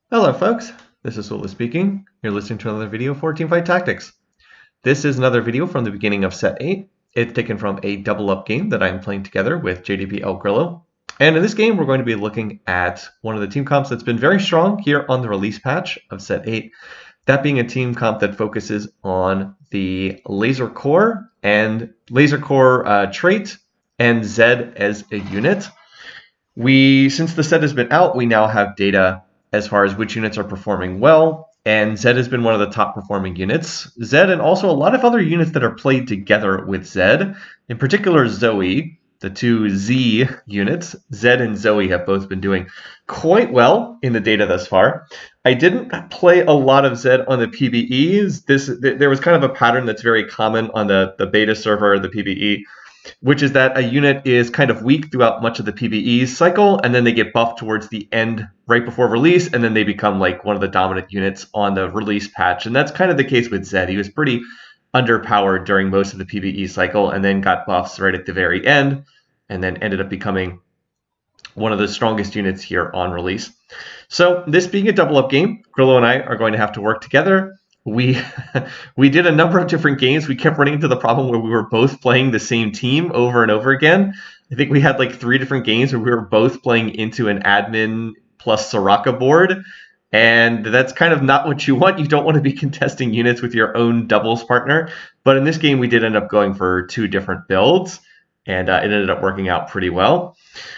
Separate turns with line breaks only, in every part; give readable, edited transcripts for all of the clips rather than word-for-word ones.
Hello folks, this is Sula speaking. You're listening to another video for Teamfight Tactics. This is another video from the beginning of set 8. It's taken from a double up game that I'm playing together with JDP El Grillo. And in this game, we're going to be looking at one of the team comps that's been very strong here on the release patch of set 8. That being a team comp that focuses on the laser core trait and Z as a unit. Since the set has been out, we now have data as far as which units are performing well, and Z has been one of the top performing units. Z and also a lot of other units that are played together with Z, in particular Zoe, the two Z units. Z and Zoe have both been doing quite well in the data thus far. I didn't play a lot of Z on the PBEs. There was kind of a pattern that's very common on the beta server, the PBE, which is that a unit is kind of weak throughout much of the PBE cycle, and then they get buffed towards the end right before release, and then they become like one of the dominant units on the release patch. And that's kind of the case with Zed. He was pretty underpowered during most of the PBE cycle, and then got buffs right at the very end, and then ended up becoming one of the strongest units here on release. So this being a double up game, Grillo and I are going to have to work together. We did a number of different games. We kept running into the problem where we were both playing the same team over and over again. I think we had like 3 different games where we were both playing into an admin plus Soraka board. And that's kind of not what you want. You don't want to be contesting units with your own doubles partner. But in this game, we did end up going for 2 different builds. And it ended up working out pretty well.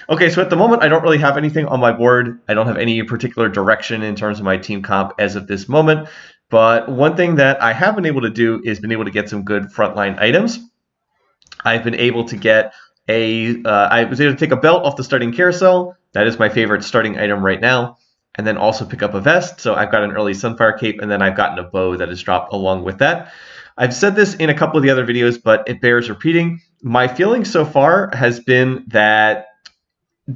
Okay, so at the moment, I don't really have anything on my board. I don't have any particular direction in terms of my team comp as of this moment. But one thing that I have been able to do is been able to get some good frontline items. I've been able to get I was able to take a belt off the starting carousel. That is my favorite starting item right now. And then also pick up a vest. So I've got an early Sunfire cape, and then I've gotten a bow that is dropped along with that. I've said this in a couple of the other videos, but it bears repeating. My feeling so far has been that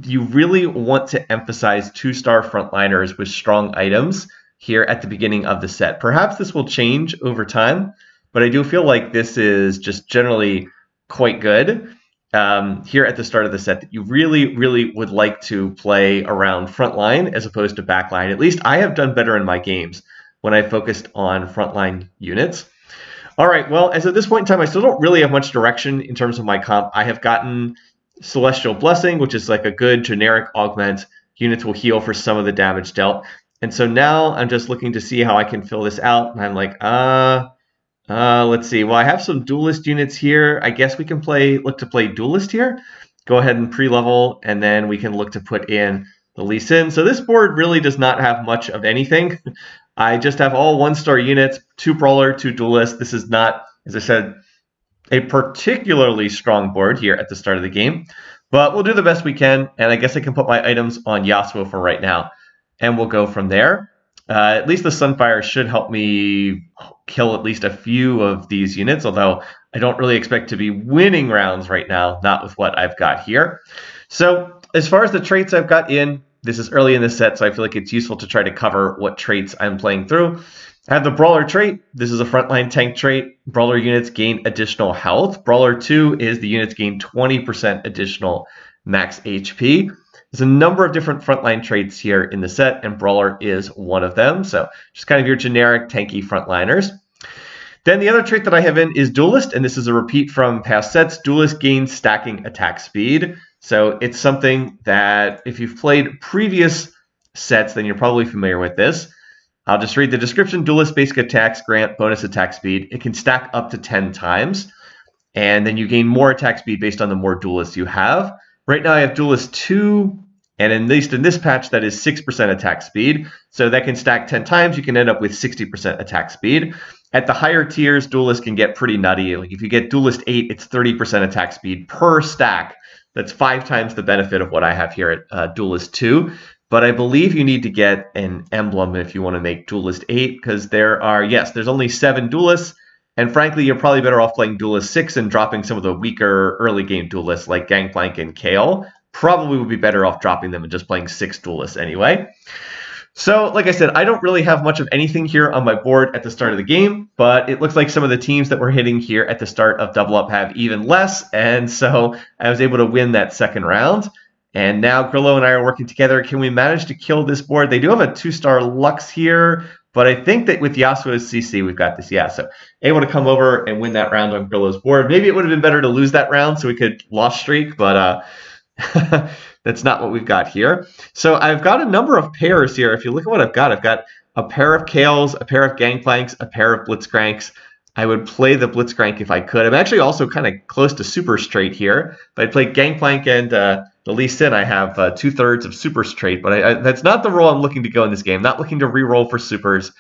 you really want to emphasize 2-star frontliners with strong items here at the beginning of the set. Perhaps this will change over time, but I do feel like this is just generally quite good here at the start of the set, that you really would like to play around frontline as opposed to backline. At least I have done better in my games when I focused on frontline units. All right, well, as of this point in time, I still don't really have much direction in terms of my comp. I have gotten Celestial Blessing, which is like a good generic augment. Units will heal for some of the damage dealt. And so now I'm just looking to see how I can fill this out. And I'm like, let's see. Well, I have some duelist units here. I guess we can look to play duelist here. Go ahead and pre-level, and then we can look to put in the Lee Sin. So this board really does not have much of anything. I just have all 1-star units, 2 brawler, 2 duelist. This is not, as I said, a particularly strong board here at the start of the game, but we'll do the best we can. And I guess I can put my items on Yasuo for right now, and we'll go from there. At least the Sunfire should help me kill at least a few of these units, although I don't really expect to be winning rounds right now, not with what I've got here. So as far as the traits I've got in, this is early in the set, so I feel like it's useful to try to cover what traits I'm playing through. I have the Brawler trait. This is a frontline tank trait. Brawler units gain additional health. Brawler 2 is the units gain 20% additional max HP. There's a number of different frontline traits here in the set, and Brawler is one of them. So just kind of your generic tanky frontliners. Then the other trait that I have in is Duelist, and this is a repeat from past sets. Duelist gains stacking attack speed. So it's something that if you've played previous sets, then you're probably familiar with this. I'll just read the description. Duelist basic attacks grant bonus attack speed. It can stack up to 10 times, and then you gain more attack speed based on the more duelists you have. Right now I have Duelist 2, and at least in this patch, that is 6% attack speed. So that can stack 10 times. You can end up with 60% attack speed. At the higher tiers, Duelist can get pretty nutty. Like if you get Duelist 8, it's 30% attack speed per stack. That's 5 times the benefit of what I have here at Duelist 2. But I believe you need to get an emblem if you want to make Duelist 8, because there's only 7 duelists. And frankly, you're probably better off playing Duelist 6 and dropping some of the weaker early game duelists like Gangplank and Kale. Probably would be better off dropping them and just playing 6 duelists anyway. So, like I said, I don't really have much of anything here on my board at the start of the game, but it looks like some of the teams that we're hitting here at the start of Double Up have even less, and so I was able to win that second round. And now Grillo and I are working together. Can we manage to kill this board? They do have a 2-star Lux here, but I think that with Yasuo's CC, we've got this. Yeah, so able to come over and win that round on Grillo's board. Maybe it would have been better to lose that round so we could lost streak, but that's not what we've got here. So I've got a number of pairs here. If you look at what I've got a pair of Kales, a pair of Gangplanks, a pair of Blitzcranks. I would play the Blitzcrank if I could. I'm actually also kind of close to super straight here. If I play Gangplank and the Lee Sin, I have 2/3 of super straight, but that's not the role I'm looking to go in this game. Not looking to reroll for supers.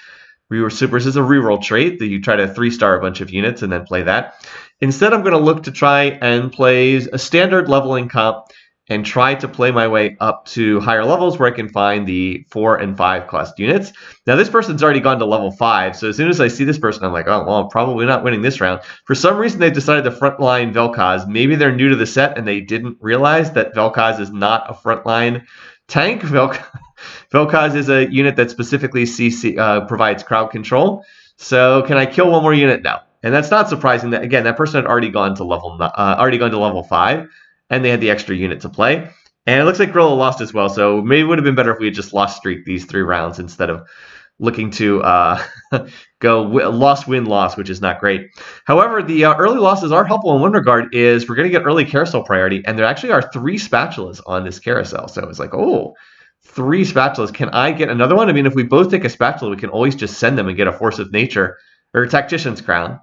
Reroll supers is a reroll trait that you try to 3-star a bunch of units and then play that. Instead, I'm going to look to try and play a standard leveling comp and try to play my way up to higher levels where I can find the 4 and 5 cost units. Now, this person's already gone to level 5, so as soon as I see this person, I'm like, oh, well, I'm probably not winning this round. For some reason, they decided to frontline Vel'Koz. Maybe they're new to the set and they didn't realize that Vel'Koz is not a frontline tank. Vel'Koz is a unit that specifically provides crowd control. So can I kill one more unit? No. And that's not surprising. That again, that person had already gone to level 5. And they had the extra unit to play. And it looks like Grillo lost as well, so maybe it would have been better if we had just lost streak these 3 rounds instead of looking to go loss, win, loss, which is not great. However, the early losses are helpful in one regard is we're going to get early carousel priority, and there actually are 3 spatulas on this carousel. So it's like, oh, 3 spatulas. Can I get another one? I mean, if we both take a spatula, we can always just send them and get a Force of Nature or a Tactician's Crown.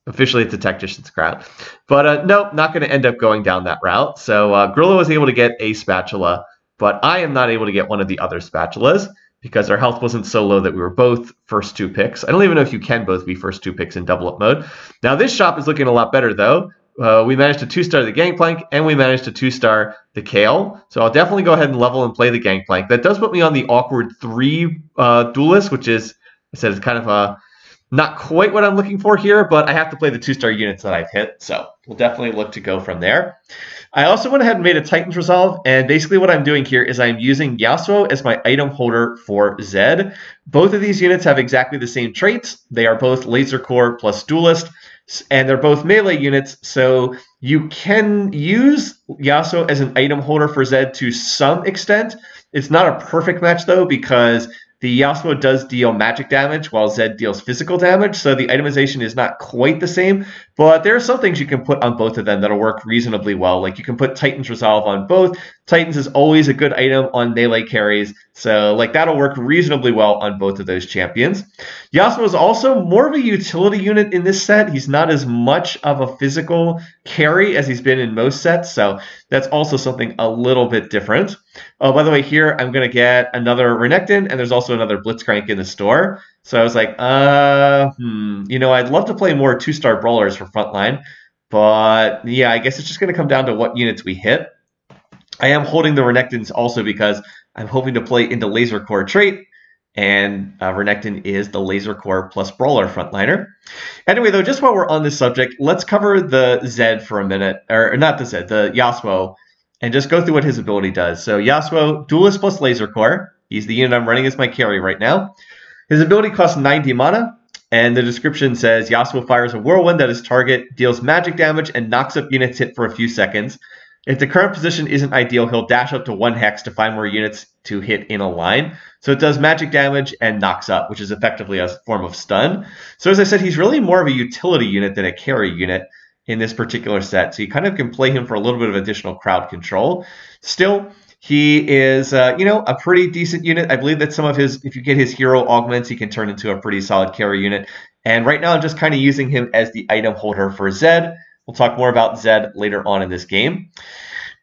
Officially, it's a Tactician's Crown. But nope, not going to end up going down that route. So Grillo was able to get a spatula, but I am not able to get one of the other spatulas because our health wasn't so low that we were both first 2 picks. I don't even know if you can both be first 2 picks in double up mode. Now, this shop is looking a lot better, though. We managed to 2-star the Gangplank, and we managed to 2-star the Kale. So I'll definitely go ahead and level and play the Gangplank. That does put me on the awkward 3 duelist, which is, I said, it's kind of a not quite what I'm looking for here, but I have to play the 2-star units that I've hit, so we'll definitely look to go from there. I also went ahead and made a Titan's Resolve, and basically what I'm doing here is I'm using Yasuo as my item holder for Zed. Both of these units have exactly the same traits. They are both Laser Core plus Duelist, and they're both melee units, so you can use Yasuo as an item holder for Zed to some extent. It's not a perfect match, though, because the Yasuo does deal magic damage while Zed deals physical damage, so the itemization is not quite the same, but there are some things you can put on both of them that'll work reasonably well. Like you can put Titan's Resolve on both. Titans is always a good item on melee carries, so like that'll work reasonably well on both of those champions. Yasuo is also more of a utility unit in this set. He's not as much of a physical carry as he's been in most sets, so that's also something a little bit different. Oh, by the way, here I'm going to get another Renekton, and there's also another Blitzcrank in the store. So I was like, I'd love to play more 2-star brawlers for frontline, but yeah, I guess it's just going to come down to what units we hit. I am holding the Renektons also because I'm hoping to play into Laser Core trait, and Renekton is the Laser Core plus Brawler frontliner. Anyway, though, just while we're on this subject, let's cover the Zed for a minute, or not the Zed, the Yasuo, and just go through what his ability does. So Yasuo, Duelist plus Laser Core. He's the unit I'm running as my carry right now. His ability costs 90 mana, and the description says Yasuo fires a whirlwind that his target deals magic damage and knocks up units hit for a few seconds. If the current position isn't ideal, he'll dash up to 1 hex to find more units to hit in a line. So it does magic damage and knocks up, which is effectively a form of stun. So as I said, he's really more of a utility unit than a carry unit in this particular set. So you kind of can play him for a little bit of additional crowd control. Still, he is, a pretty decent unit. I believe that some of his, if you get his hero augments, he can turn into a pretty solid carry unit. And right now I'm just kind of using him as the item holder for Zed. We'll talk more about Zed later on in this game.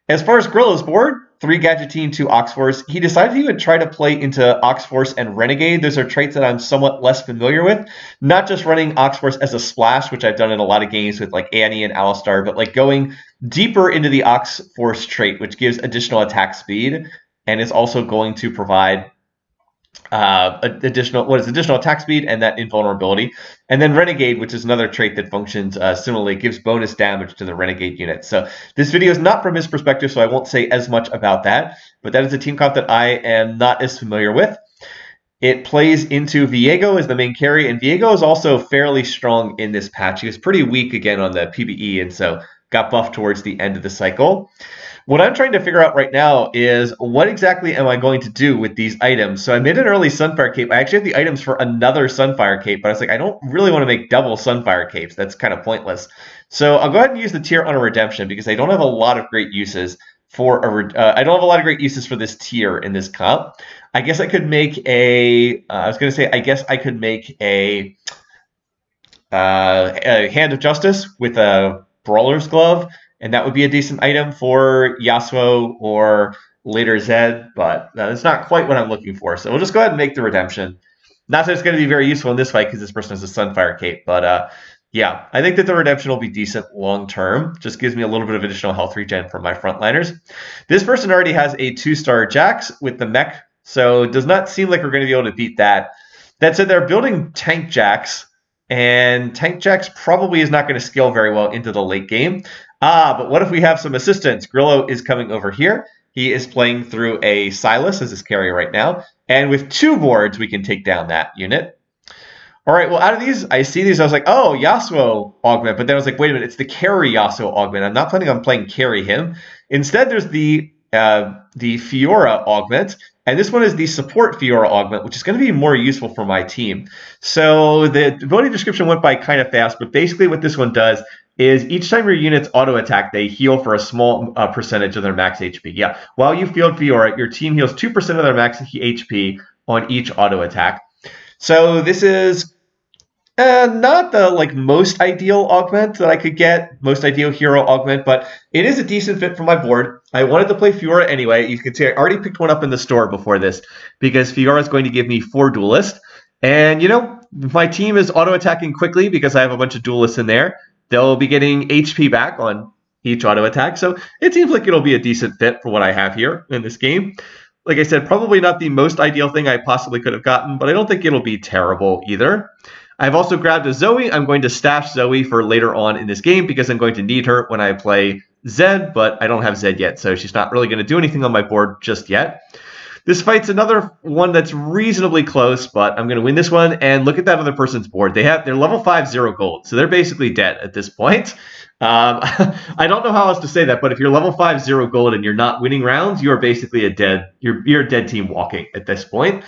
As far as Grillo's board, 3 Gadgettine, 2 Oxforce. He decided he would try to play into Oxforce and Renegade. Those are traits that I'm somewhat less familiar with. Not just running Oxforce as a splash, which I've done in a lot of games with like Annie and Alistar, but like going deeper into the Oxforce trait, which gives additional attack speed and is also going to provide additional attack speed and that invulnerability. And then Renegade, which is another trait that functions similarly, gives bonus damage to the Renegade unit. So this video is not from his perspective, so I won't say as much about that, but that is a team comp that I am not as familiar with. It plays into Viego as the main carry, and Viego is also fairly strong in this patch. He was pretty weak again on the PBE, and so got buffed towards the end of the cycle. What I'm trying to figure out right now is what exactly am I going to do with these items? So I made an early Sunfire Cape. I actually have the items for another Sunfire Cape, but I was like, I don't really want to make double Sunfire Capes. That's kind of pointless. So I'll go ahead and use the tier on a redemption because I don't have a lot of great uses for I don't have a lot of great uses for this tier in this comp. I guess I could make I was going to say, I guess I could make a Hand of Justice with a Brawler's Glove, and that would be a decent item for Yasuo or later Zed, but that's not quite what I'm looking for. So we'll just go ahead and make the redemption. Not that it's going to be very useful in this fight because this person has a Sunfire Cape, but yeah, I think that the redemption will be decent long term. Just gives me a little bit of additional health regen from my frontliners. This person already has a 2-star Jax with the mech, so it does not seem like we're going to be able to beat that. That said, they're building Tank Jax, and Tank Jax probably is not going to scale very well into the late game. But what if we have some assistance? Grillo is coming over here. He is playing through a Silas as his carry right now. And with 2 boards, we can take down that unit. All right, well, out of these, I see these. I was like, oh, Yasuo augment. But then I was like, wait a minute, it's the carry Yasuo augment. I'm not planning on playing carry him. Instead, there's the Fiora augment. And this one is the support Fiora augment, which is going to be more useful for my team. So the ability description went by kind of fast, but basically what this one does is each time your units auto attack, they heal for a small percentage of their max HP. Yeah, while you field Fiora, your team heals 2% of their max HP on each auto attack. So this is not the most ideal augment that I could get, most ideal hero augment, but it is a decent fit for my board. I wanted to play Fiora anyway. You can see I already picked one up in the store before this because Fiora is going to give me 4 duelists. And, my team is auto-attacking quickly because I have a bunch of duelists in there. They'll be getting HP back on each auto attack. So it seems like it'll be a decent fit for what I have here in this game. Like I said, probably not the most ideal thing I possibly could have gotten, but I don't think it'll be terrible either. I've also grabbed a Zoe. I'm going to stash Zoe for later on in this game because I'm going to need her when I play Zed, but I don't have Zed yet, so she's not really going to do anything on my board just yet. This fight's another one that's reasonably close, but I'm going to win this one. And look at that other person's board. They're level 5, 0 gold, so they're basically dead at this point. I don't know how else to say that, but if you're level 5, 0 gold and you're not winning rounds, you are basically you're a dead team walking at this point.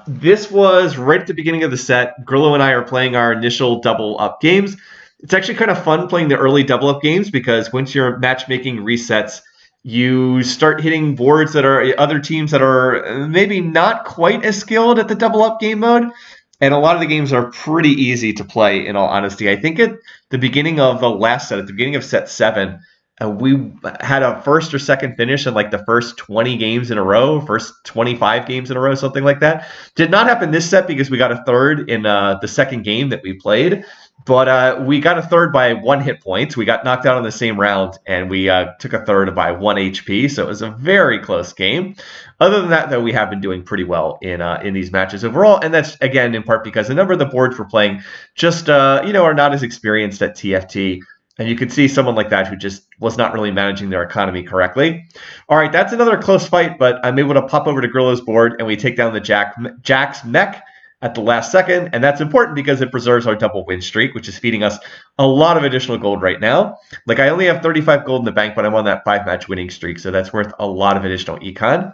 This was right at the beginning of the set. Grillo and I are playing our initial double up games. It's actually kind of fun playing the early double up games because once your matchmaking resets, you start hitting boards that are other teams that are maybe not quite as skilled at the double up game mode. And a lot of the games are pretty easy to play, in all honesty. I think at the beginning of the last set, at the beginning of set 7, we had a first or second finish in the first 20 games in a row, first 25 games in a row, something like that. Did not happen this set because we got a third in the second game that we played. But we got a third by 1 hit point. We got knocked out in the same round, and we took a third by 1 HP. So it was a very close game. Other than that, though, we have been doing pretty well in these matches overall. And that's, again, in part because a number of the boards we're playing just, are not as experienced at TFT. And you could see someone like that who just was not really managing their economy correctly. All right, that's another close fight, but I'm able to pop over to Grillo's board, and we take down the Jax mech at the last second, and that's important because it preserves our double win streak, which is feeding us a lot of additional gold right now. I only have 35 gold in the bank, but I'm on that 5-match winning streak, so that's worth a lot of additional econ.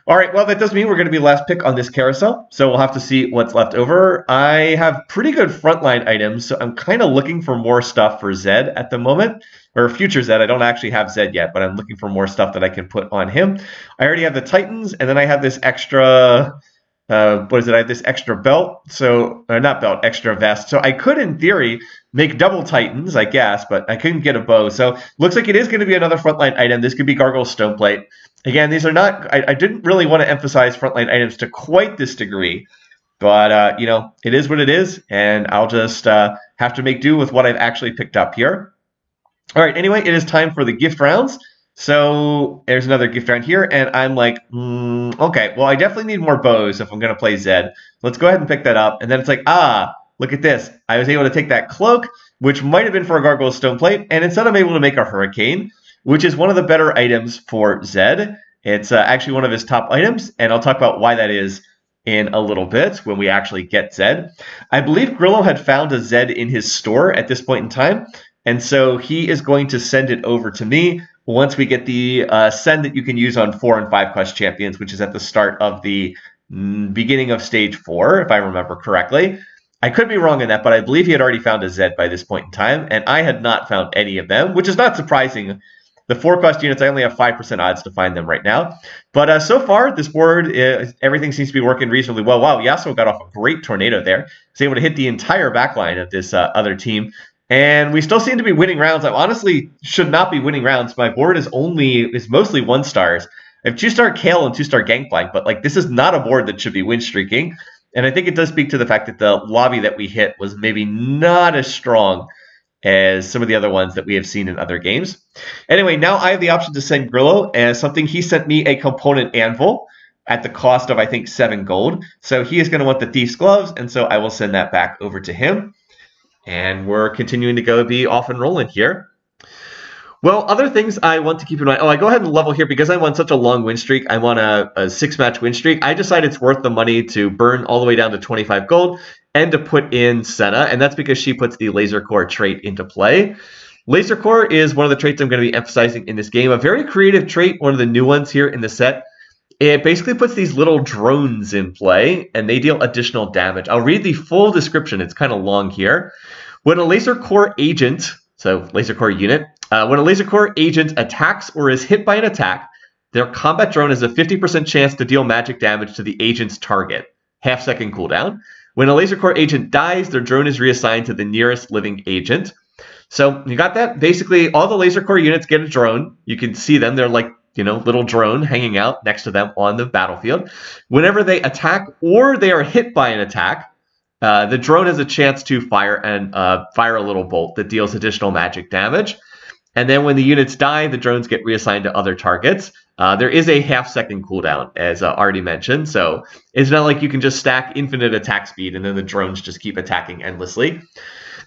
All right, well, that does mean we're going to be last pick on this carousel, so we'll have to see what's left over. I have pretty good frontline items, so I'm kind of looking for more stuff for Zed at the moment, or future Zed. I don't actually have Zed yet, but I'm looking for more stuff that I can put on him. I already have the Titans, and then I have this extra... I have this extra belt, extra vest. So I could, in theory, make double Titans, I guess, but I couldn't get a bow. So looks like it is going to be another frontline item. This could be Gargoyle's Stoneplate. Again, these are not, I didn't really want to emphasize frontline items to quite this degree, but, it is what it is, and I'll just have to make do with what I've actually picked up here. All right, anyway, it is time for the gift rounds. So there's another gift round here, and I'm like, okay, well, I definitely need more bows if I'm going to play Zed. Let's go ahead and pick that up. And then it's like, look at this. I was able to take that cloak, which might have been for a Gargoyle's Stoneplate, and instead I'm able to make a Hurricane, which is one of the better items for Zed. It's actually one of his top items, and I'll talk about why that is in a little bit when we actually get Zed. I believe Grillo had found a Zed in his store at this point in time, and so he is going to send it over to me once we get the send that you can use on 4 and 5 quest champions, which is at the start of the beginning of stage 4, if I remember correctly. I could be wrong on that, but I believe he had already found a Zed by this point in time, and I had not found any of them, which is not surprising. The 4 quest units, I only have 5% odds to find them right now. But so far, this board, everything seems to be working reasonably well. Wow, Yasuo got off a great tornado there. He's able to hit the entire backline of this other team. And we still seem to be winning rounds. I honestly should not be winning rounds. My board is mostly 1-stars. I have 2-star Kale and 2-star Gangplank, but like this is not a board that should be win streaking. And I think it does speak to the fact that the lobby that we hit was maybe not as strong as some of the other ones that we have seen in other games. Anyway, now I have the option to send Grillo as something. He sent me a component anvil at the cost of, I think, 7 gold. So he is going to want the Thief's Gloves, and so I will send that back over to him. And we're continuing to be off and rolling here. Well, other things I want to keep in mind. I go ahead and level here because I'm on such a long win streak. I'm on a 6-match win streak. I decided it's worth the money to burn all the way down to 25 gold and to put in Senna. And that's because she puts the Laser Core trait into play. Laser Core is one of the traits I'm going to be emphasizing in this game. A very creative trait, one of the new ones here in the set. It basically puts these little drones in play, and they deal additional damage. I'll read the full description. It's kind of long here. When a Laser Core agent, so Laser Core unit, when a Laser Core agent attacks or is hit by an attack, their combat drone has a 50% chance to deal magic damage to the agent's target. Half-second cooldown. When a Laser Core agent dies, their drone is reassigned to the nearest living agent. So you got that? Basically, all the Laser Core units get a drone. You can see them. They're like, little drone hanging out next to them on the battlefield. Whenever they attack or they are hit by an attack, the drone has a chance to fire a little bolt that deals additional magic damage. And then when the units die, the drones get reassigned to other targets. There is a half-second cooldown, as already mentioned. So it's not like you can just stack infinite attack speed and then the drones just keep attacking endlessly.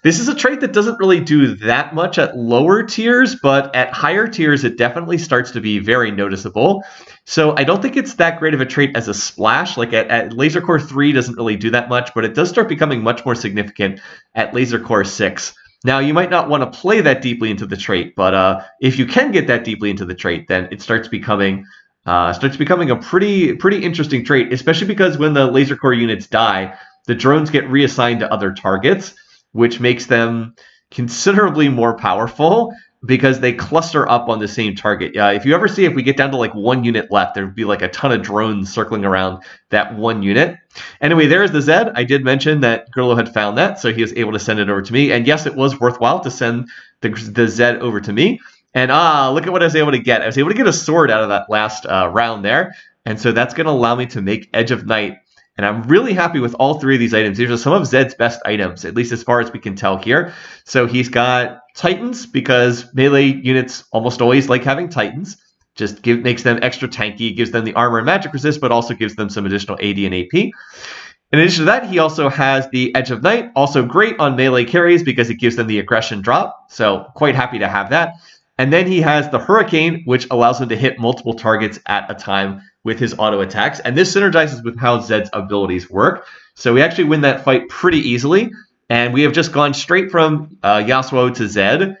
This is a trait that doesn't really do that much at lower tiers, but at higher tiers, it definitely starts to be very noticeable. So I don't think it's that great of a trait as a splash. Like at Laser Core 3 doesn't really do that much, but it does start becoming much more significant at Laser Core 6. Now, you might not want to play that deeply into the trait, but if you can get that deeply into the trait, then it starts becoming a pretty interesting trait, especially because when the Laser Core units die, the drones get reassigned to other targets, which makes them considerably more powerful because they cluster up on the same target. If we get down to like 1 unit left, there'd be like a ton of drones circling around that 1 unit. Anyway, there's the Zed. I did mention that Grillo had found that, so he was able to send it over to me. And yes, it was worthwhile to send the Zed over to me. And look at what I was able to get. I was able to get a sword out of that last round there. And so that's going to allow me to make Edge of Night. And I'm really happy with all 3 of these items. These are some of Zed's best items, at least as far as we can tell here. So he's got Titans, because melee units almost always like having Titans. Just makes them extra tanky, gives them the armor and magic resist, but also gives them some additional AD and AP. In addition to that, he also has the Edge of Night, also great on melee carries because it gives them the aggression drop. So quite happy to have that. And then he has the Hurricane, which allows him to hit multiple targets at a time with his auto attacks. And this synergizes with how Zed's abilities work. So we actually win that fight pretty easily. And we have just gone straight from Yasuo to Zed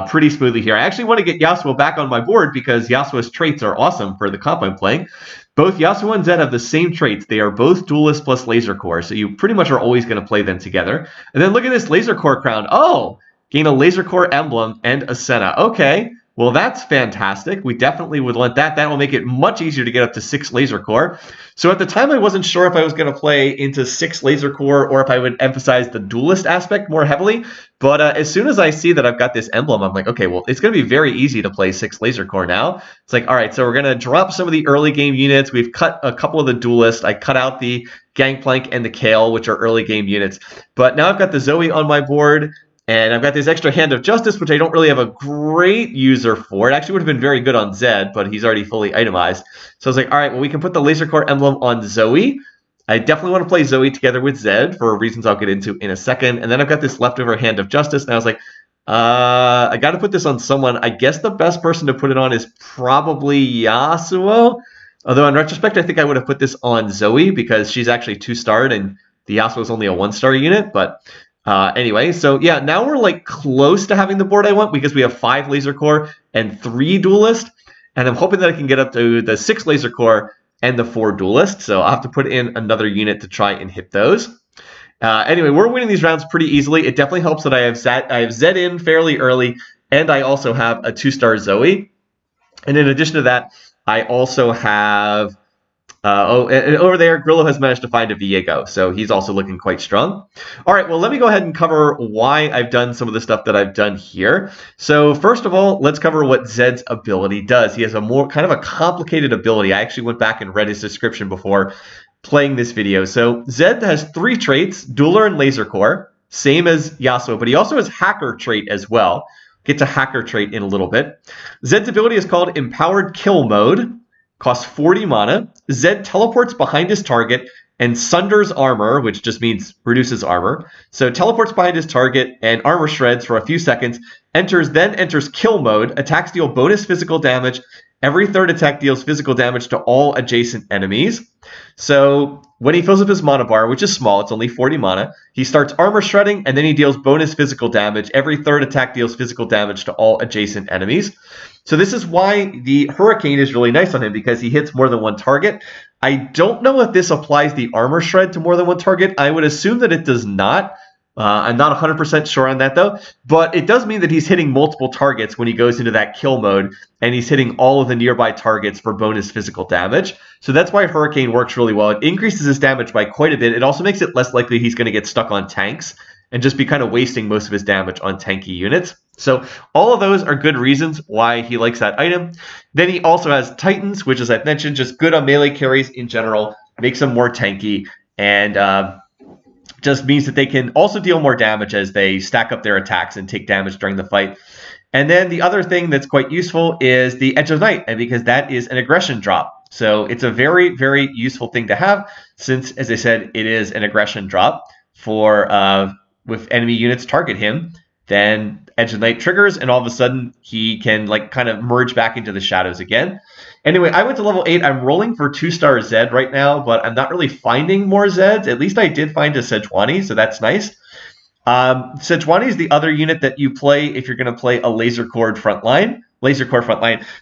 pretty smoothly here. I actually want to get Yasuo back on my board because Yasuo's traits are awesome for the comp I'm playing. Both Yasuo and Zed have the same traits. They are both Duelist plus Laser Core. So you pretty much are always going to play them together. And then look at this Laser Core crown. Oh, gain a Laser Core emblem and a Senna. Okay. Well, that's fantastic. We definitely would want that. That will make it much easier to get up to 6 Laser Core. So at the time, I wasn't sure if I was going to play into 6 Laser Core or if I would emphasize the duelist aspect more heavily. But as soon as I see that I've got this emblem, I'm like, okay, well, it's going to be very easy to play 6 Laser Core now. It's like, all right, so we're going to drop some of the early game units. We've cut a couple of the duelists. I cut out the Gangplank and the Kale, which are early game units. But now I've got the Zoe on my board. And I've got this extra Hand of Justice, which I don't really have a great user for. It actually would have been very good on Zed, but he's already fully itemized. So I was like, all right, well, we can put the Laser Core emblem on Zoe. I definitely want to play Zoe together with Zed for reasons I'll get into in a second. And then I've got this leftover Hand of Justice, and I was like, I got to put this on someone. I guess the best person to put it on is probably Yasuo. Although in retrospect, I think I would have put this on Zoe because she's actually 2-starred and the Yasuo is only a 1-star unit. But Anyway, so yeah, now we're like close to having the board I want because we have 5 laser core and 3 duelist, and I'm hoping that I can get up to the 6 laser core and the 4 duelist. So I'll have to put in another unit to try and hit those. Anyway, we're winning these rounds pretty easily. It definitely helps that I have Zed in fairly early, and I also have a 2-star Zoe. And in addition to that, I also have and over there, Grillo has managed to find a Viego, so he's also looking quite strong. All right, well, let me go ahead and cover why I've done some of the stuff that I've done here. So first of all, let's cover what Zed's ability does. He has a more kind of a complicated ability. I actually went back and read his description before playing this video. So Zed has 3 traits, Dueler and Laser Core, same as Yasuo, but he also has Hacker trait as well. Get to Hacker trait in a little bit. Zed's ability is called Empowered Kill Mode. Costs 40 mana. Zed teleports behind his target and sunders armor, which just means reduces armor. So teleports behind his target and armor shreds for a few seconds. Then enters kill mode. Attacks deal bonus physical damage. Every third attack deals physical damage to all adjacent enemies. So when he fills up his mana bar, which is small, it's only 40 mana, he starts armor shredding, and then he deals bonus physical damage. Every third attack deals physical damage to all adjacent enemies. So this is why the Hurricane is really nice on him, because he hits more than one target. I don't know if this applies the armor shred to more than one target. I would assume that it does not. I'm not 100% sure on that, though. But it does mean that he's hitting multiple targets when he goes into that kill mode, and he's hitting all of the nearby targets for bonus physical damage. So that's why Hurricane works really well. It increases his damage by quite a bit. It also makes it less likely he's going to get stuck on tanks and just be kind of wasting most of his damage on tanky units. So all of those are good reasons why he likes that item. Then he also has Titans, which, as I've mentioned, just good on melee carries in general, makes them more tanky, and just means that they can also deal more damage as they stack up their attacks and take damage during the fight. And then the other thing that's quite useful is the Edge of Night, and because that is an aggression drop. So it's a very, very useful thing to have since, as I said, it is an aggression drop for if enemy units target him, then Edge of Night triggers, and all of a sudden he can like kind of merge back into the shadows again. Anyway, I went to level 8. I'm rolling for 2-star Zed right now, but I'm not really finding more Zeds. At least I did find a Sejuani, so that's nice. Sejuani is the other unit that you play if you're going to play a Laser Core frontline.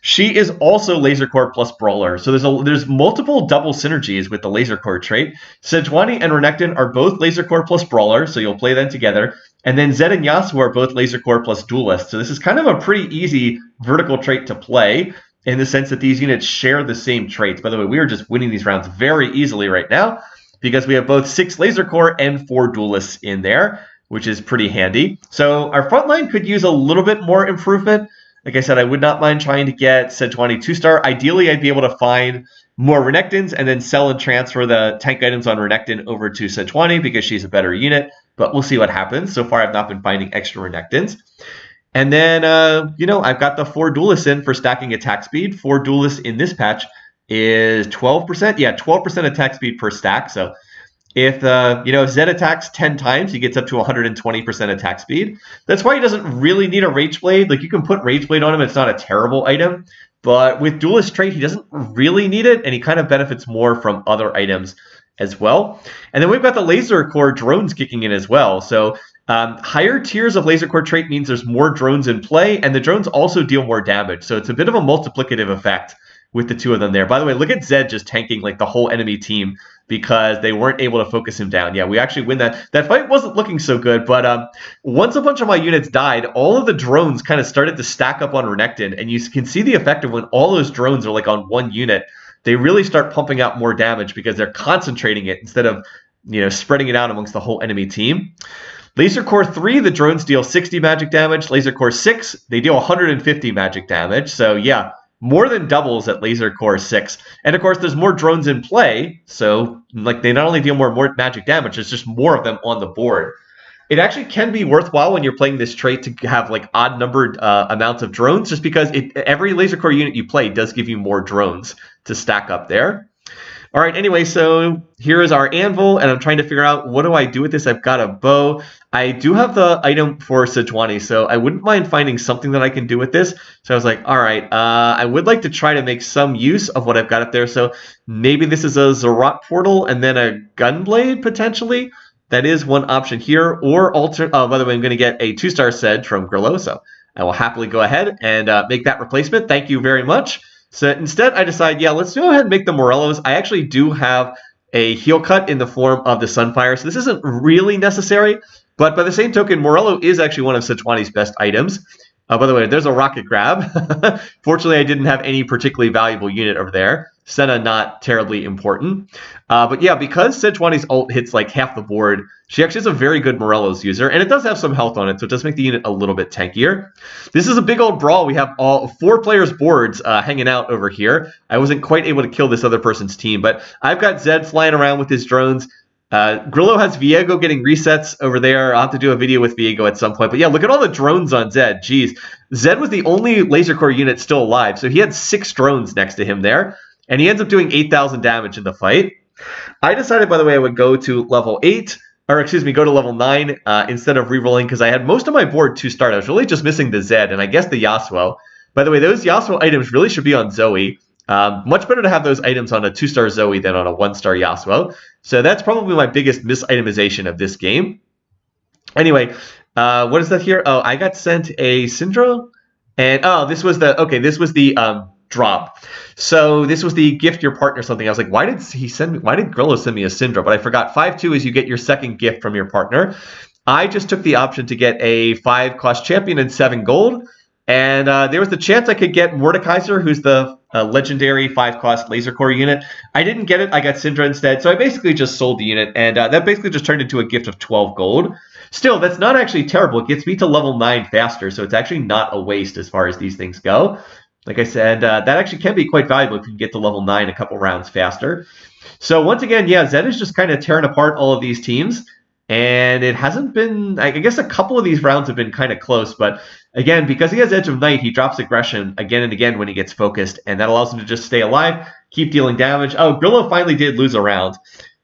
She is also Laser Core plus Brawler. So there's multiple double synergies with the Laser Core trait. Sejuani and Renekton are both Laser Core plus Brawler, so you'll play them together. And then Zed and Yasuo are both Laser Core plus Duelist. So this is kind of a pretty easy vertical trait to play, in the sense that these units share the same traits. By the way, we are just winning these rounds very easily right now because we have both 6 Laser Core and 4 Duelists in there, which is pretty handy. So our front line could use a little bit more improvement. Like I said, I would not mind trying to get Sejuani 2-star. Ideally, I'd be able to find more Renektons and then sell and transfer the tank items on Renekton over to Sejuani because she's a better unit, but we'll see what happens. So far, I've not been finding extra Renektons. And then, I've got the 4 Duelists in for stacking attack speed. 4 Duelists in this patch is 12%. Yeah, 12% attack speed per stack. So if Zed attacks 10 times, he gets up to 120% attack speed. That's why he doesn't really need a Rage Blade. Like, you can put Rage Blade on him. It's not a terrible item. But with Duelist trait, he doesn't really need it, and he kind of benefits more from other items as well. And then we've got the Laser Core drones kicking in as well. So higher tiers of Laser Core trait means there's more drones in play, and the drones also deal more damage. So it's a bit of a multiplicative effect with the 2 of them there. By the way, look at Zed just tanking like the whole enemy team because they weren't able to focus him down. Yeah, we actually win that. That fight wasn't looking so good, but once a bunch of my units died, all of the drones kind of started to stack up on Renekton, and you can see the effect of when all those drones are like on one unit, they really start pumping out more damage because they're concentrating it instead of spreading it out amongst the whole enemy team. Laser Core 3, the drones deal 60 magic damage. Laser Core 6, they deal 150 magic damage. So yeah, more than doubles at Laser Core 6. And of course, there's more drones in play. So like they not only deal more magic damage, there's just more of them on the board. It actually can be worthwhile when you're playing this trait to have like odd numbered amounts of drones, just because every Laser Core unit you play does give you more drones to stack up there. All right, anyway, so here is our anvil, and I'm trying to figure out what do I do with this. I've got a bow. I do have the item for Sejuani, so I wouldn't mind finding something that I can do with this. So I was like, all right, I would like to try to make some use of what I've got up there. So maybe this is a Zerat portal and then a Gunblade, potentially. That is one option here. Or alter. Oh, by the way, I'm going to get a 2-star Zed from Grillo, so I will happily go ahead and make that replacement. Thank you very much. So instead, I decide, yeah, let's go ahead and make the Morellos. I actually do have a heal cut in the form of the Sunfire, so this isn't really necessary. But by the same token, Morello is actually one of Sejuani's best items. By the way, there's a rocket grab. Fortunately, I didn't have any particularly valuable unit over there. Senna not terribly important. But yeah, because Sejuani's ult hits like half the board, she actually is a very good Morello's user, and it does have some health on it, so it does make the unit a little bit tankier. This is a big old brawl. We have all 4 players' boards hanging out over here. I wasn't quite able to kill this other person's team, but I've got Zed flying around with his drones. Grillo has Viego getting resets over there. I'll have to do a video with Viego at some point. But yeah, look at all the drones on Zed. Jeez. Zed was the only laser core unit still alive, so he had 6 drones next to him there. And he ends up doing 8,000 damage in the fight. I decided, by the way, I would go to level 8, or excuse me, go to level 9 instead of rerolling, because I had most of my board 2-star. I was really just missing the Zed, and I guess the Yasuo. By the way, those Yasuo items really should be on Zoe. Much better to have those items on a 2-star Zoe than on a 1-star Yasuo. So that's probably my biggest misitemization of this game. Anyway, what is that here? Oh, I got sent a Syndra. And oh, this was the drop. So this was the gift your partner something. I was like, why did Grillo send me a Syndra? But I forgot 5/2 is you get your second gift from your partner. I just took the option to get a 5-cost champion and 7 gold. And there was the chance I could get Mordekaiser, who's the legendary 5-cost laser core unit. I didn't get it. I got Syndra instead. So I basically just sold the unit. And that basically just turned into a gift of 12 gold. Still, that's not actually terrible. It gets me to level 9 faster. So it's actually not a waste as far as these things go. Like I said, that actually can be quite valuable if you can get to level 9 a couple rounds faster. So once again, yeah, Zed is just kind of tearing apart all of these teams. And it hasn't been, I guess a couple of these rounds have been kind of close, but again, because he has Edge of Night, he drops aggression again and again when he gets focused, and that allows him to just stay alive, keep dealing damage. Oh, Grillo finally did lose a round.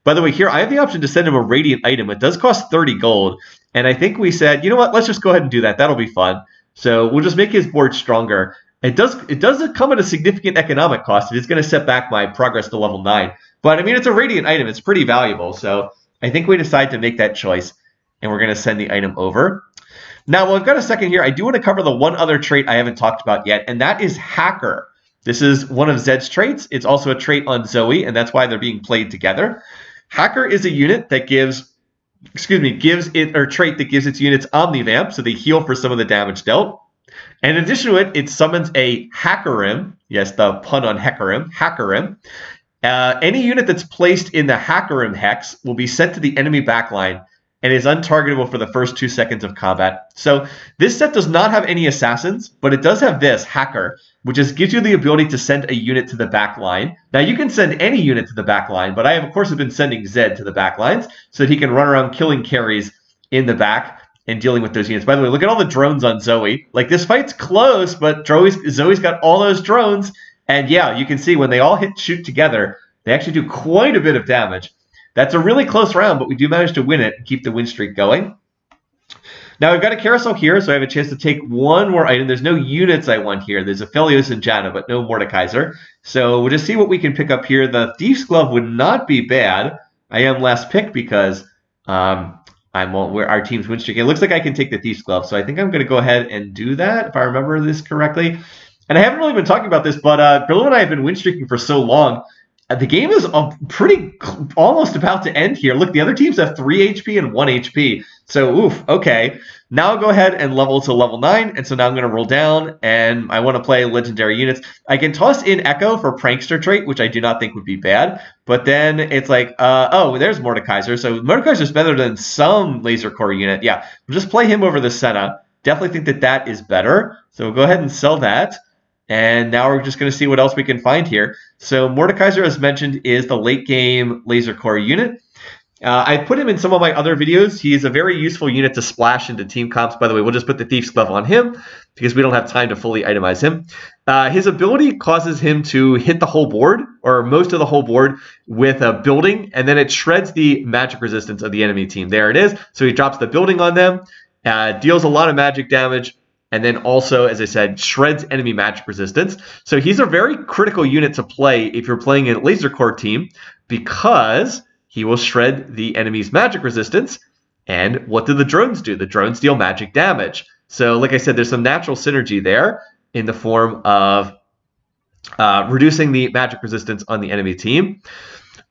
By the way, here I have the option to send him a Radiant item. It does cost 30 gold, and I think we said, you know what, let's just go ahead and do that. That'll be fun. So we'll just make his board stronger. It does come at a significant economic cost. It is going to set back my progress to level 9. But I mean, it's a Radiant item. It's pretty valuable, so I think we decide to make that choice, and we're going to send the item over. Now, while I've got a second here, I do want to cover the one other trait I haven't talked about yet, and that is Hacker. This is one of Zed's traits. It's also a trait on Zoe, and that's why they're being played together. Hacker is a unit that gives trait that gives its units Omnivamp, so they heal for some of the damage dealt. And in addition to it, it summons a Hackerim. Yes, the pun on Hackerim. Any unit that's placed in the Hackerim hex will be sent to the enemy backline and is untargetable for the first 2 seconds of combat. So this set does not have any assassins, but it does have this, Hacker, which gives you the ability to send a unit to the backline. Now you can send any unit to the backline, but I have, of course, been sending Zed to the backlines so that he can run around killing carries in the back and dealing with those units. By the way, look at all the drones on Zoe. Like, this fight's close, but Zoe's got all those drones. And yeah, you can see when they all shoot together, they actually do quite a bit of damage. That's a really close round, but we do manage to win it and keep the win streak going. Now we've got a carousel here, so I have a chance to take one more item. There's no units I want here. There's Aphelios and Janna, but no Mordekaiser. So we'll just see what we can pick up here. The Thief's Glove would not be bad. I am last pick because our team's win streak. It looks like I can take the Thief's Glove, so I think I'm going to go ahead and do that, if I remember this correctly. And I haven't really been talking about this, but Grillo and I have been win streaking for so long. The game is almost about to end here. Look, the other teams have 3 HP and 1 HP. So, oof, okay. Now I'll go ahead and level to level 9. And so now I'm going to roll down, and I want to play legendary units. I can toss in Echo for Prankster trait, which I do not think would be bad. But then it's like, oh, there's Mordekaiser. So Mordekaiser's better than some laser core unit. Yeah, we'll just play him over the Senna. Definitely think that is better. So we'll go ahead and sell that. And now we're just going to see what else we can find here. So Mordekaiser, as mentioned, is the late game laser core unit. I put him in some of my other videos. He's a very useful unit to splash into team comps. By the way, we'll just put the Thief's Glove on him because we don't have time to fully itemize him. His ability causes him to hit the whole board, or most of the whole board, with a building, and then it shreds the magic resistance of the enemy team. There it is. So he drops the building on them, deals a lot of magic damage, and then also, as I said, shreds enemy magic resistance. So he's a very critical unit to play if you're playing a laser core team, because he will shred the enemy's magic resistance. And what do the drones do? The drones deal magic damage. So like I said, there's some natural synergy there in the form of reducing the magic resistance on the enemy team.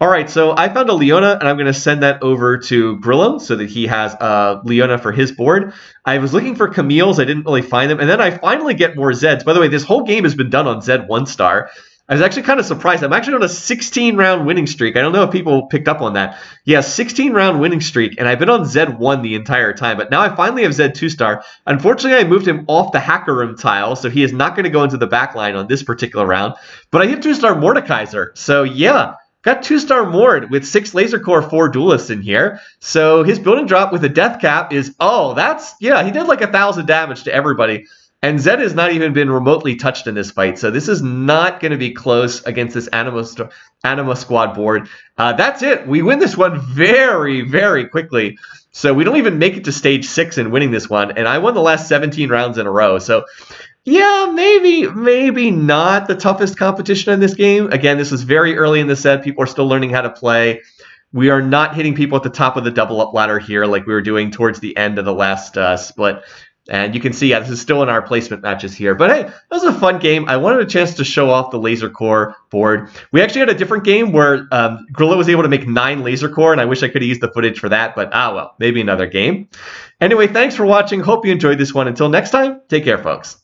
All right, so I found a Leona, and I'm going to send that over to Grillo so that he has Leona for his board. I was looking for Camille's. I didn't really find them. And then I finally get more Zeds. By the way, this whole game has been done on Zed 1-star. I was actually kind of surprised. I'm actually on a 16-round winning streak. I don't know if people picked up on that. Yeah, 16-round winning streak, and I've been on Zed 1 the entire time. But now I finally have Zed 2-star. Unfortunately, I moved him off the hacker room tile, so he is not going to go into the back line on this particular round. But I hit 2-star Mordekaiser. So yeah, got 2-star Mord with 6 laser core, 4 duelists in here. So his building drop with a death cap is, he did like 1,000 damage to everybody. And Zed has not even been remotely touched in this fight. So this is not going to be close against this Anima squad board. That's it. We win this one very, very quickly. So we don't even make it to stage 6 in winning this one. And I won the last 17 rounds in a row. So yeah, maybe not the toughest competition in this game. Again, this is very early in the set. People are still learning how to play. We are not hitting people at the top of the double up ladder here like we were doing towards the end of the last split. And you can see, this is still in our placement matches here. But hey, that was a fun game. I wanted a chance to show off the laser core board. We actually had a different game where Grillo was able to make 9 laser core, and I wish I could have used the footage for that. But well, maybe another game. Anyway, thanks for watching. Hope you enjoyed this one. Until next time, take care, folks.